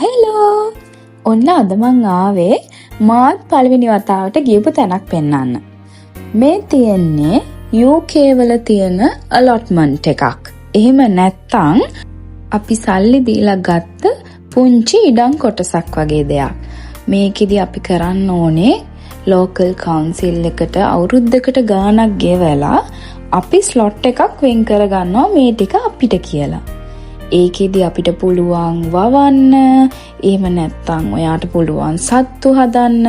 Hello ඔන්න අද මං ආවේ මාත් පළවෙනි වතාවට ගියපු තැනක් පෙන්වන්න. මේ තියෙන්නේ UK වල තියෙන allotment එකක්. එහෙම නැත්තම් අපි සල්ලි දීලා ගත්ත පුංචි ඉඩම් කොටසක් වගේ දෙයක්. මේකෙදි අපි කරන්න ඕනේ local council එකට අවුරුද්දකට ගාණක් ගෙවලා අපි slot එකක් වෙන් කරගන්නවා මේ ටික අපිට කියලා. ඒකෙදි අපිට පුළුවන් වවන්න, එහෙම නැත්නම් ඔයාට පුළුවන් සත්තු හදන්න.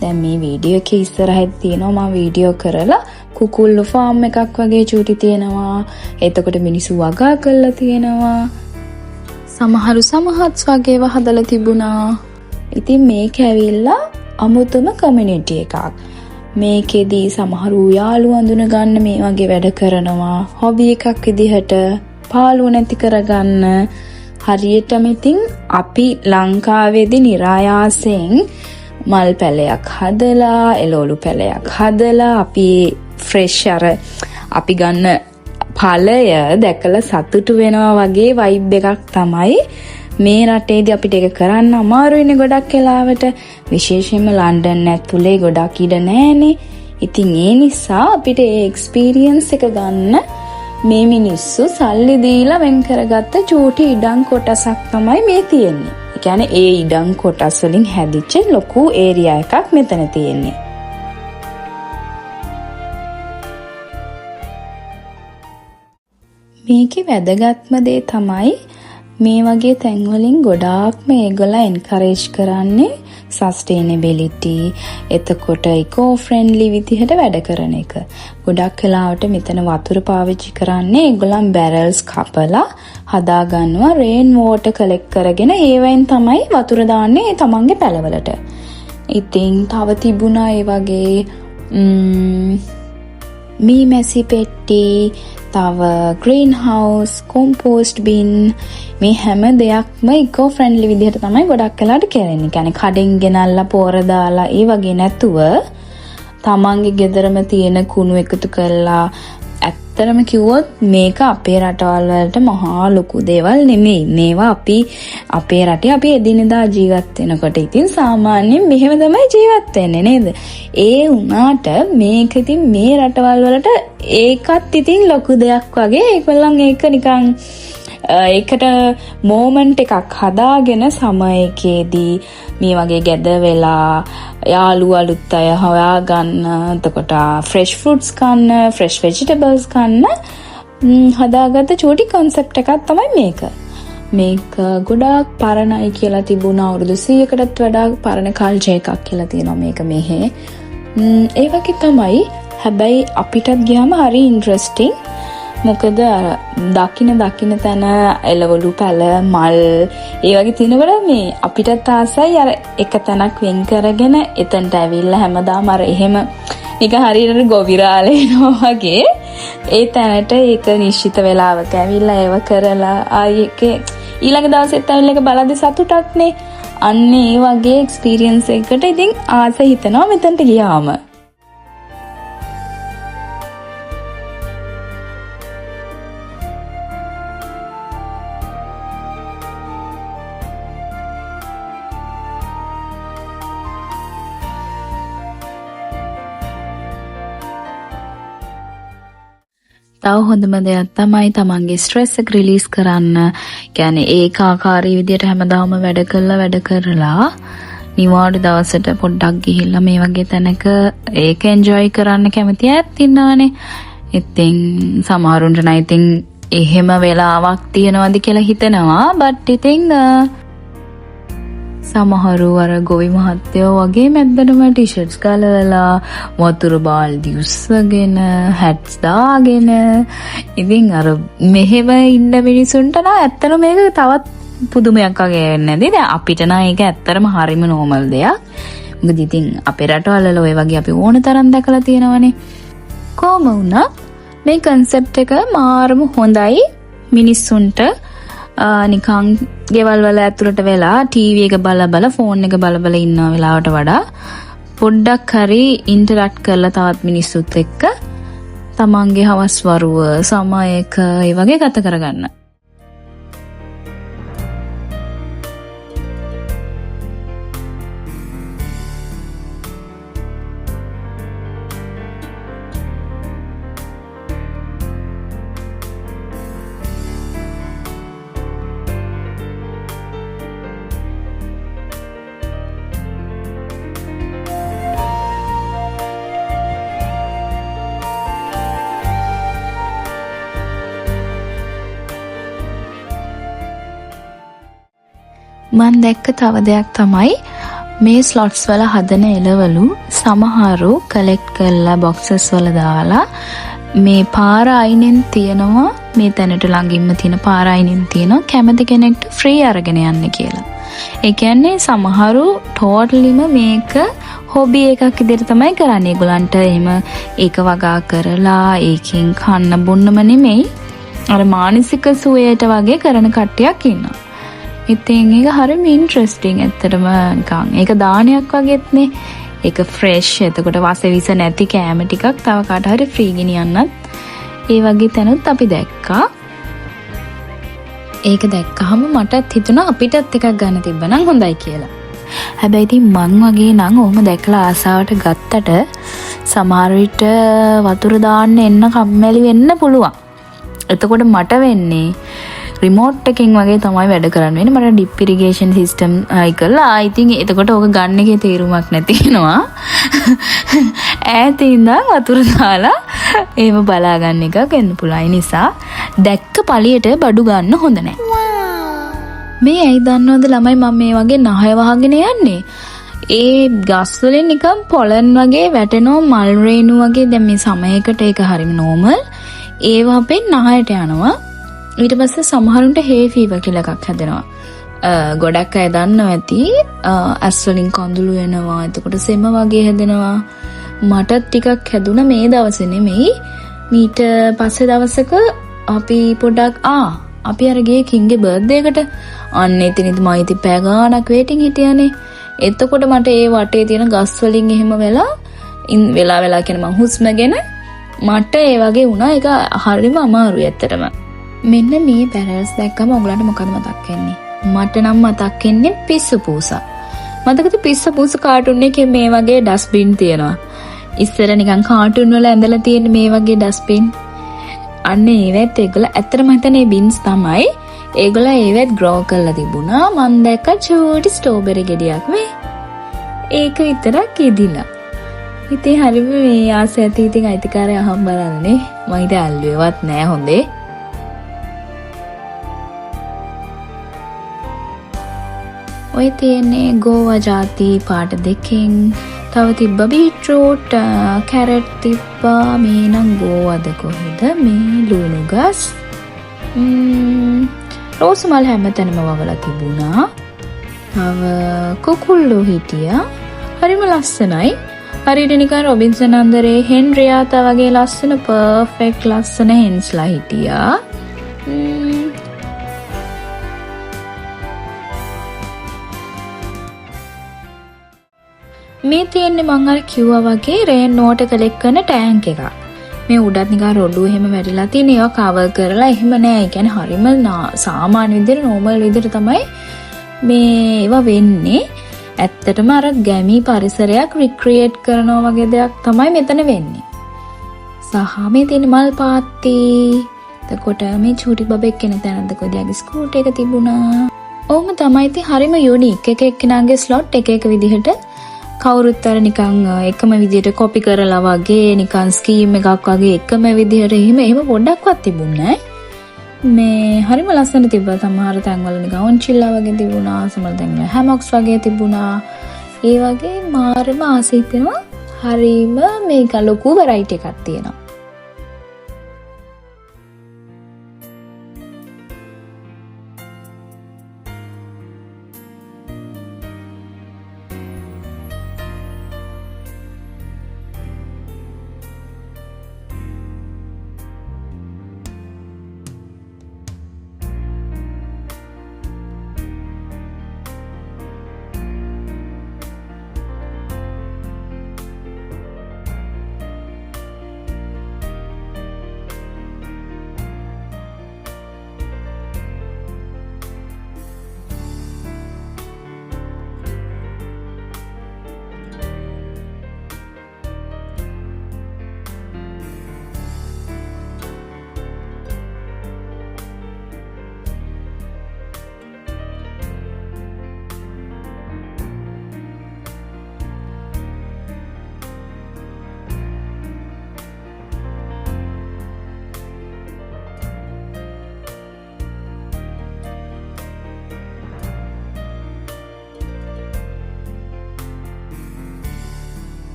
දැන් මේ වීඩියෝ එකේ ඉස්සරහින් තියෙනවා මම වීඩියෝ කරලා කුකුල්ලු ෆාම් එකක් වගේ චූටි තියෙනවා. එතකොට මිනිස්සු වගා කරලා තියෙනවා. සමහරු සමහත්ස් වගේව හදලා තිබුණා. ඉතින් මේක ඇවිල්ලා අමුතුම කමියුනිටි එකක්. මේකෙදි සමහරු යාළුවෝ අඳුන ගන්න මේ වගේ වැඩ කරනවා. හොබි එකක් විදිහට පාළුව නැති කරගන්න. හරියටම ඉතින් අපි ලංකාවේදී નિરાයාසයෙන් මල් පැලයක් හදලා, එළවලු පැලයක් හදලා අපි ෆ්‍රෙෂ් අපි ගන්න ඵලය දැකලා සතුටු වෙනවා වගේ වයිබ් එකක් තමයි මේ රටේදී අපිට ඒක කරන්න අමාරුයිනේ ගොඩක් වෙලාවට. විශේෂයෙන්ම ලන්ඩන් ඇතුලේ ගොඩක් ඉඩ නැහැනේ. ඉතින් ඒ නිසා අපිට ඒ එක්ස්පීරියන්ස් එක ගන්න මේ මිනිස්සු සල්ලි දීලා වෙන් කරගත්ත චූටි ඉඩම් කොටසක් තමයි මේ තියෙන්නේ. ඒ කියන්නේ ඒ ඉඩම් කොටස් වලින් හැදිච්ච ලොකු ඒරියා එකක් මෙතන තියෙන්නේ. මේකේ වැදගත්ම දේ තමයි මේ වගේ තැන් වලින් ගොඩාක්ම ඒගොල්ලෝ එන්කරේජ් කරන්නේ සස්ටේනබිලිටි, එතකොට ඉකෝ ෆ්‍රෙන්ඩ්ලි විදිහට වැඩ කරන එක. ගොඩක් වෙලාවට මෙතන වතුර පාවිච්චි කරන්නේ ඒගොල්ලන් බැරල්ස් කපලා හදා ගන්නවා, රේන් වෝටර් කලෙක්ට් කරගෙන ඒවෙන් තමයි වතුර දාන්නේ තමන්ගේ පැලවලට. ඉතින් තව තිබුණා ඒ වගේ මී මැසි පෙට්ටි, තව ග්‍රීන් හවුස්, කොම්පෝස්ට් බින්, මේ හැම දෙයක්ම ඉකෝ ෆ්‍රෙන්ඩ්ලි විදිහට තමයි ගොඩක් වෙලාට කරන්නේ. කියන්නේ කඩෙන් ගෙනල්ලා පොර දාලා ඒ වගේ නැතුව තමන්ගේ ගෙදරම තියෙන කුණු එකතු කරලා. ඇත්තටම කිව්වොත් මේක අපේ රටවල් වලට මහා ලොකු දේවල් නෙමෙයි. මේවා අපි අපේ රටේ අපි එදිනෙදා ජීවත් වෙනකොට ඉතින් සාමාන්‍යයෙන් මෙහෙම තමයි ජීවත් වෙන්නේ නේද? ඒ වුණාට මේක ඉතින් මේ රටවල් වලට ඒකත් ඉතින් ලොකු දෙයක් වගේ. ඒගොල්ලන් ඒක නිකන් ඒකට මොමන්ට් එකක් හදාගෙන සමයකේදී මේ වගේ ගැද වෙලා යාළුවෝ අලුත් අය හොයාගන්න, එතකොට ෆ්‍රෙෂ් ෆෘට්ස් කන්න, ෆ්‍රෙෂ් වෙජිටබල්ස් කන්න හදාගත්ත චූටි කොන්සෙප්ට් එකක් තමයි මේක. මේක ගොඩාක් පරණයි කියලා තිබුණා. අවුරුදු 100කටත් වඩා පරණ කල්චර් එකක් කියලා තියෙනවා මේක මෙහෙ. ඒ වගේ තමයි. හැබැයි අපිටත් ගියාම හරි ඉන්ටරෙස්ටිං. මොකද දකින්න තැන එළවලු පැල, මල් ඒ වගේ තිනවල මේ අපිටත් ආසයි අර එක තැනක් වෙන් කරගෙන එතනට ඇවිල්ලා හැමදාම අර එහෙම නිකන් හරියට ගොවිරාලේ එනවා වගේ ඒ තැනට ඒක නිශ්චිත වෙලාවක ඇවිල්ලා ඒව කරලා ආයෙක ඊළඟ දවසෙත් ඇවිල්ලා ඒක බලද්දි සතුටක්නේ. අන්න ඒ වගේ එක්ස්පීරියන්ස් එකකට ඉතින් ආස හිතෙනවා මෙතනට ගියාම. තව හොඳම දෙයක් තමයි තමන්ගේ ස්ට්‍රෙස් එක රිලීස් කරන්න. කියන්නේ ඒකාකාරී විදියට හැමදාම වැඩ කරලා නිවාඩු දවසට පොඩ්ඩක් ගිහිල්ලා මේ වගේ තැනක ඒක එන්ජොයි කරන්න කැමති අයත් ඉන්නවනේ. ඉතින් සමහරුන්ට නම් ඉතින් එහෙම වෙලාවක් තියනවාද කියලා හිතනවා. බට් ඉතින් සමහරු අර ගොවි මහත්තයෝ වගේ මැද්දටම ටී-ෂර්ට්ස් ගලවලා වතුර බාල්දි උස්සගෙන හැට්ස් දාගෙන ඉතින් අර මෙහෙම ඉන්න මිනිසුන්ට නම් ඇත්තටම මේක තවත් පුදුමයක් වගේ වෙන්නේ නැද්ද? දැන් අපිට නම් ඒක ඇත්තටම හරිම නෝමල් දෙයක්. මොකද ඉතින් අපේ රටවල ඔය වගේ අපි ඕන තරම් දැකලා තියෙනවනේ. කොහොම වුණත් මේ concept එක මාරම හොඳයි මිනිස්සුන්ට නිකන් ගෙවල් වල ඇතුළට වෙලා ටීවී එක බල ෆෝන් එක බල ඉන්න වෙලාවට වඩා පොඩ්ඩක් හරි ඉන්ටරැක්ට් කරලා තවත් මිනිස්සුත් එක්ක තමන්ගේ හවස් වරුව සමයක ඒ වගේ ගත කරගන්න. මම දැක්ක තව දෙයක් තමයි මේ ස්ලොට්ස් වල හදන එළවලු සමහරු කලෙක්ට් කරලා බොක්සස් වල දාලා මේ පාර අයිනෙන් තියනවා මේ තැනට ළඟින්ම තියෙන පාර අයිනෙන් තියනවා කැමති කෙනෙක්ට ෆ්‍රී අරගෙන යන්න කියලා. ඒ කියන්නේ සමහරු ටෝටලිම මේක හොබි එකක් විදිහට තමයි කරන්නේ. ඒගොල්ලන්ට එහෙම ඒක වගා කරලා ඒකෙන් කන්න බොන්නම නෙමෙයි අර මානසික සුවයට වගේ කරන කට්ටියක් ඉන්නවා. ඉතින් ඒක හරිම ඉන්ට්‍රෙස්ටිං ඇත්තටම නිකන් ඒක දානයක් වගේත්නේ. ඒක ෆ්‍රෙෂ්. එතකොට වාසවිස නැති කෑම ටිකක් තව කාට හරි ෆ්‍රී ගෙනියන්නත් ඒ වගේ තැනුත් අපි දැක්කා. ඒක දැක්කහම මටත් හිතුණා අපිටත් එකක් ගන්න තිබ්බනම් හොඳයි කියලා. හැබැයි ඉතින් මං වගේ නම් ඔහොම දැකලා ආසාවට ගත්තට සමහර විට වතුර දාන්න එන්න කම්මැලි වෙන්න පුළුවන්. එතකොට මට වෙන්නේ රිමෝට් එකකින් වගේ තමයි වැඩ කරන්න වෙන්නේ. මට ඩිප් ඉරිගේෂන් සිස්ටම් ආයි කරලා ඉතින් එතකොට ඕක ගන්න එකේ තේරුමක් නැති වෙනවා. ඈතින් ඉඳන් වතුර දාලා එහෙම බලා ගන්න එකක් වෙන්න පුළුවන්. ඒ නිසා දැක්ක පළියට බඩු ගන්න හොඳ නැහැ. මේ ඇයි දන්නවද ළමයි මම මේ වගේ නහය වහගෙන යන්නේ? ඒ ගස් වලින් නිකන් පොලන් වගේ වැටෙනවා මල් රේණු වගේ. දැන් මේ සමයකට ඒක හරිම නෝමල්. ඒව අපේ නහයට යනවා. ඊට පස්සේ සමහරුන්ට හේ ෆීවර් කියලා එකක් හැදෙනවා. ගොඩක් අය දන්නවා ඇති ඇස් වලින් කඳුළු එනවා. එතකොට සෙම වගේ හැදෙනවා. මට ටිකක් හැදුණා මේ දවසේ නෙමෙයි. මීට පස්සේ දවසක අපි පොඩක් අපි අර ගියේ කින්ගේ බර්ත්ඩේ එකට. අන්න එතනදි මම ඉතින් පැය ගාණක් වේටින් හිටියානේ. එතකොට මට ඒ වටේ තියෙන ගස් වලින් එහෙම වෙලා කියන මං හුස්මගෙන මට ඒ වගේ වුණා. ඒක හරිම අමාරුයි ඇත්තටම. මෙන්න මේ පැරල්ස් දැක්කම ඔයගලන්ට මොකද මතක් වෙන්නේ? මට නම් මතක් වෙන්නේ පිස්සු පූසා. මතකද පිස්සු පූසා කාටුන් එකේ මේ වගේ ඩස්බින් තියෙනවා. ඉස්සර නිකන් කාටුන් වල ඇඳලා තියෙන මේ වගේ ඩස්බින්. අන්න ඒවත් ඒගොල්ල ඇත්තටම හිතන්නේ බින්ස් තමයි. ඒගොල්ල ඒවත් ග්‍රෝ කරලා තිබුණා. මම දැක්ක චූටි ස්ට්‍රෝබෙරි ගෙඩියක් මේ. ඒක විතරක් ඉදිලා. ඉතින් හරිම මේ ආස ඇති ඉතින් අයිතිකාරය අහම් බලන්නේ. මම ඉතින් අල්ලුවේවත් නෑ හොඳේ. ඔය තියෙන්නේ ගෝවා ජාති පාට දෙකෙන්. තව තිබ්බ බීට්‍රූට්, කැරට් තිබ්බා. මේ නම් ගෝවාද කොහෙද? මේ ලුණු ගස්. රෝස් මල් හැමතැනම වවලා තිබුණා. තව කුකුල්ලෝ හිටියා. හරිම ලස්සනයි. හරියට නිකන් රොබින්සන් අන්දරේ හෙන්රියාතා වගේ ලස්සන පර්ෆෙක්ට් ලස්සන හෙන්ස්ලා හිටියා. මේ තියෙන්නේ මං අර කිව්වා වගේ රේන් වෝටර් කලෙක්ට් කරන ටැංක් එකක්. මේ උඩත් නිකන් රොඩු එහෙම වැටිලා තියෙන ඒවා කවර් කරලා එහෙම නෑ. ඒ කියන්නේ හරිම සාමාන්‍ය විදිහට නෝමල් විදිහට තමයි මේ ඒවා වෙන්නේ. ඇත්තටම අර ගැමි පරිසරයක් රික්‍රියේට් කරනවා වගේ දෙයක් තමයි මෙතන වෙන්නේ. සහ මේ තියෙන මල් පාත්ති. එතකොට මේ චූටි බබෙක් කෙනෙක් දැනන්ද කොහොමද ස්කූටර් එක තිබුණා. ඕම තමයි ඉතින් හරිම යුනික්. එක එක්කෙනාගේ ස්ලොට් එක එක විදිහට කවුරුත් අර නිකන් එකම විදිහට කොපි කරලා වගේ නිකන් ස්කීම් එකක් වගේ එකම විදිහට එහෙම පොඩ්ඩක්වත් තිබුණේ නැහැ. මේ හරිම ලස්සන තිබ්බා. සමහර තැන්වල නිකන් ඔන්චිල්ලා වගේ තිබුණා. සමහර තැන්වල හැමොක්ස් වගේ තිබුණා. ඒ වගේ මාරම ආසයි වෙනවා. හරිම මේක ලොකු වෙරයිටි එකක් තියෙනවා.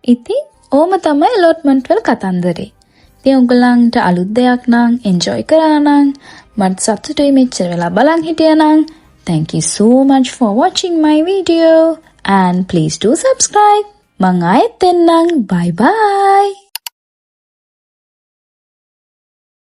ඉතින් ඕම තමයි allotment වල කතන්දරේ. ඉතින් ඔයගලන්ට අලුත් දෙයක් නම් enjoy කරා නම් මට සතුටුයි මෙච්චර වෙලා බලන් හිටියා නම් thank you so much for watching my video and please do subscribe. මං ආයෙත් එන්නම්. bye bye.